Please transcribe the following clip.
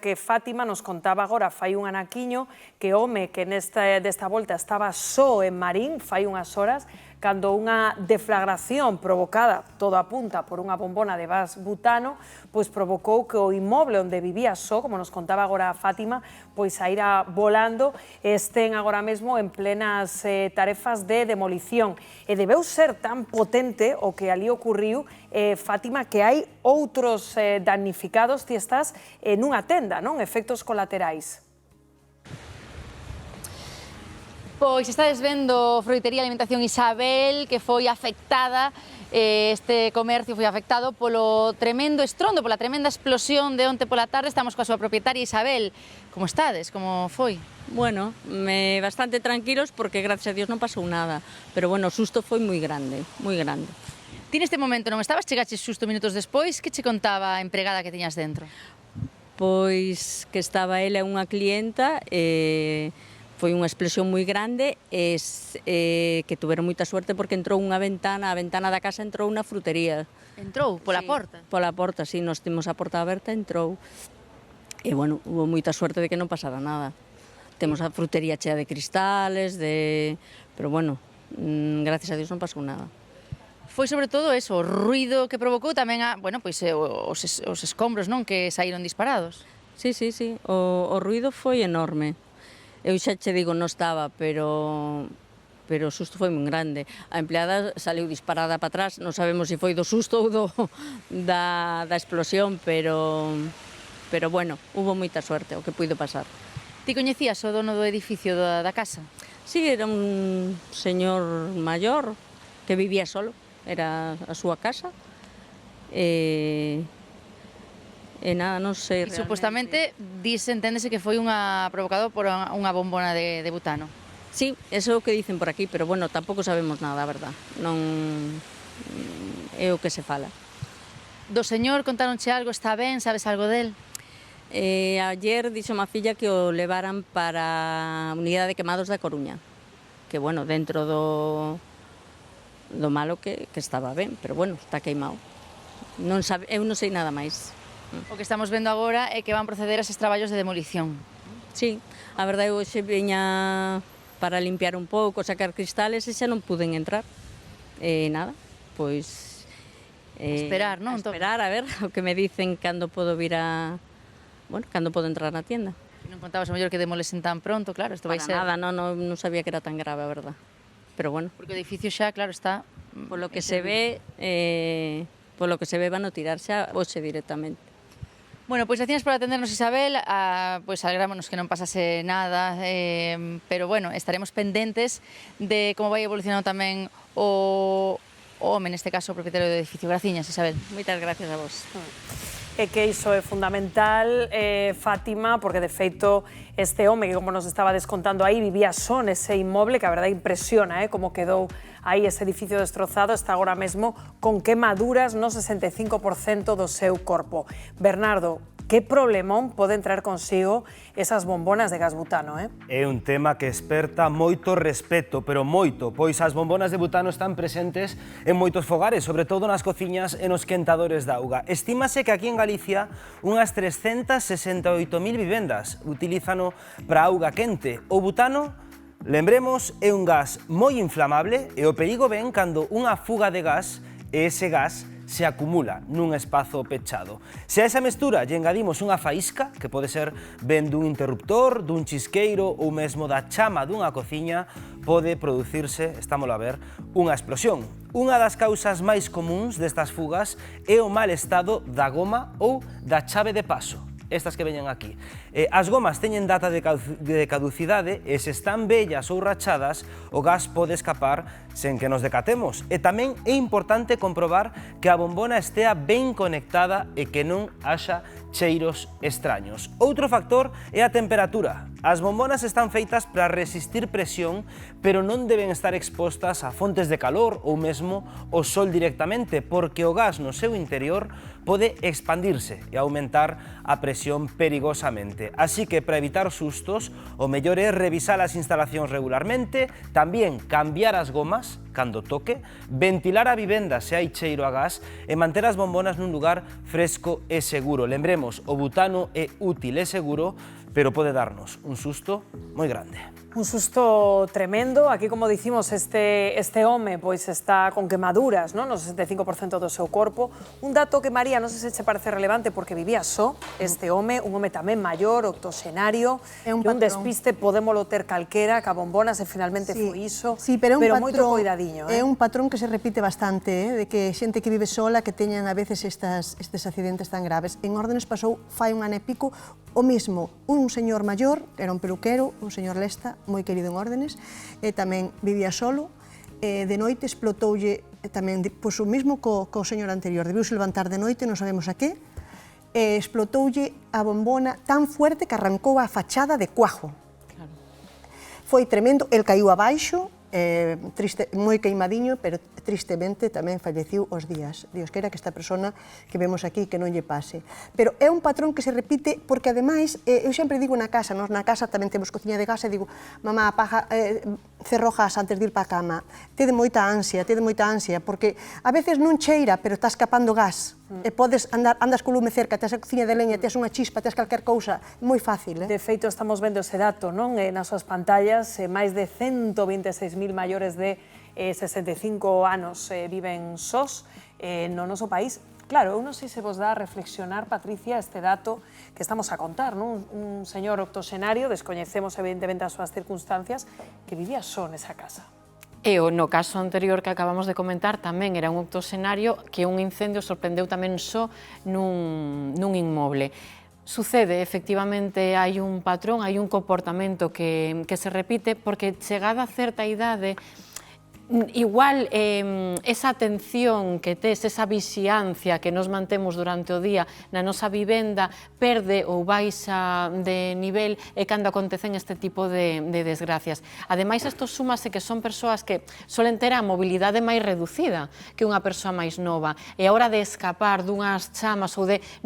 que Fátima nos contaba agora fai un anaquiño que o home que desta volta estaba só en Marín fai unhas horas, cando unha deflagración provocada, todo apunta, por unha bombona de gas butano, pois provocou que o inmoble onde vivía só, como nos contaba agora Fátima, pois saíra volando e estén agora mesmo en plenas tarefas de demolición. E debeu ser tan potente o que ali ocurriu, Fátima, que hai outros damnificados, ti estás nunha tenda, non? Efectos colaterais. Pois estades vendo Froitería Alimentación Isabel, que foi afectada, este comercio foi afectado polo tremendo estrondo, pola tremenda explosión de onte pola tarde. Estamos coa súa propietaria Isabel. Como estades? Como foi? Bueno, bastante tranquilos porque gracias a Dios non pasou nada, pero bueno, o susto foi moi grande, moi grande. Ti neste momento non estabas, chegaches xusto minutos despois, que che contaba a empregada que tiñas dentro? Pois que estaba ela unha clienta e foi unha explosión moi grande e que tuveron moita suerte porque entrou unha ventana, a ventana da casa entrou unha frutería. Entrou pola Sí, porta? Pola porta, sí, nos temos a porta aberta, entrou. E, bueno, hubo moita suerte de que non pasara nada. Temos a frutería chea de cristales, pero, bueno, gracias a Dios non pasou nada. Foi sobre todo eso, o ruido que provocou tamén os escombros, non, que saíron disparados. Sí, o ruido foi enorme. Eu xa che digo, non estaba, pero o susto foi moi grande. A empleada saliu disparada para atrás, non sabemos se foi do susto ou da explosión, pero bueno, hubo moita suerte o que puido pasar. Ti coñecías o dono do edificio da casa? Sí, era un señor maior que vivía solo, era a súa casa, e nada, non sei realmente. Supostamente, enténdese que foi provocado por unha bombona de butano. Sí, eso é o que dicen por aquí, pero bueno, tampouco sabemos nada, a verdad. Non é o que se fala. Do señor contaronche algo, está ben, sabes algo del? Ayer dixo má filla que o levaran para a unidade de quemados da Coruña, que bueno, dentro do malo que estaba ben, pero bueno, está queimado. Eu non sei nada máis. O que estamos vendo agora é que van proceder a eses traballos de demolición. Sí, a verdade, eu xe viña para limpiar un pouco, sacar cristales e xa non puden entrar. Nada, pois... Esperar, non? Esperar, a ver, o que me dicen cando podo vir a... Bueno, cando podo entrar na tienda. Non contabas o mellor que demolesen tan pronto, claro, isto vai ser... Para nada, non sabía que era tan grave, a verdad. Pero bueno. Porque o edificio xa, claro, está... Polo que se ve, van a tirar xa hoxe directamente. Bueno, pois gracias por atendernos, Isabel, pois alegrámonos que non pasase nada, pero bueno, estaremos pendentes de como vai evolucionando tamén o home, neste caso o propietario do edificio. Graciñas, Isabel. Moitas gracias a vos. É que iso é fundamental, Fátima, porque de feito este home que, como nos estaba descontando aí, vivía só nese inmoble, que a verdade impresiona como quedou aí ese edificio destrozado, está agora mesmo con quemaduras no 65% do seu corpo. Bernardo, que problemón poden traer consigo esas bombonas de gas butano, É un tema que esperta moito respeto, pero moito, pois as bombonas de butano están presentes en moitos fogares, sobre todo nas cociñas e nos quentadores de auga. Estímase que aquí en Galicia unhas 368.000 vivendas utilízano para auga quente. O butano, lembremos, é un gas moi inflamable e o perigo ven cando unha fuga de gas e ese gas se acumula nun espazo pechado. Se a esa mestura lle engadimos unha faísca, que pode ser ben dun interruptor, dun chisqueiro ou mesmo da chama dunha cociña, pode producirse, estámolo a ver, unha explosión. Unha das causas máis comuns destas fugas é o mal estado da goma ou da chave de paso. Estas que veñen aquí. As gomas teñen data de caducidade e se están vellas ou rachadas, o gas pode escapar sen que nos decatemos. E tamén é importante comprobar que a bombona estea ben conectada e que non haxa cheiros extraños. Outro factor é a temperatura. As bombonas están feitas para resistir presión, pero non deben estar expostas a fontes de calor ou mesmo ao sol directamente, porque o gas no seu interior pode expandirse e aumentar a presión perigosamente. Así que, para evitar sustos, o mellor é revisar as instalacións regularmente, tamén cambiar as gomas cando toque, ventilar a vivenda se hai cheiro a gas e manter as bombonas nun lugar fresco e seguro. Lembremos, o butano é útil e seguro, pero pode darnos un susto moi grande. Un susto tremendo. Aquí, como dicimos, este home pois está con quemaduras, non? No 65% do seu corpo. Un dato que, María, non sei se che parece relevante porque vivía só este home, un home tamén maior, octoxenario, É un un patrón. despiste podémolo ter calquera, ca bombonas e finalmente foi iso, Sí, pero é un moito patrón, coidadiño. é un patrón que se repite bastante, de que xente que vive sola, que teñan a veces estes accidentes tan graves. En Órdenes pasou fai un ano e pico o mismo, un señor maior, era un peluquero, un señor Lesta, moi querido en Órdenes, e tamén vivía solo, de noite explotoulle tamén, pois o mismo co señor anterior, debiuse levantar de noite, non sabemos a que, explotoulle a bombona tan fuerte que arrancou a fachada de cuajo. Foi tremendo, el caíu abaixo, moi queimadiño, pero tristemente tamén falleciu os días. Dios queira que esta persona que vemos aquí que non lle pase. Pero é un patrón que se repite porque, ademais, eu sempre digo na casa, nós na casa tamén temos cociña de gas, e digo, mamá, apaga, cerrojas antes de ir para a cama. Tede moita ansia, porque a veces non cheira, pero está escapando gas. E podes andas co lume cerca, tes a cociña de leña, tes unha chispa, tes calquer cousa, moi fácil, De feito, estamos vendo ese dato, non? Nas súas pantallas, máis de 126.000 maiores de 65 anos viven sós no noso país. Claro, eu non sei se vos dá a reflexionar, Patricia, este dato que estamos a contar, non? Un señor octoxenario, descoñecemos evidentemente as súas circunstancias, que vivía só nesa casa. E no caso anterior que acabamos de comentar tamén era un octoxenario que un incendio sorprendeu tamén só nun inmoble. Sucede, efectivamente, hai un patrón, hai un comportamento que se repite porque chegada a certa idade, igual esa atención que tes, esa vixiancia que nos mantemos durante o día na nosa vivenda perde ou baixa de nivel e cando acontecen este tipo de desgracias. Ademais, isto súmase que son persoas que solen ter a mobilidade máis reducida que unha persoa máis nova e a hora de escapar dunhas chamas ou de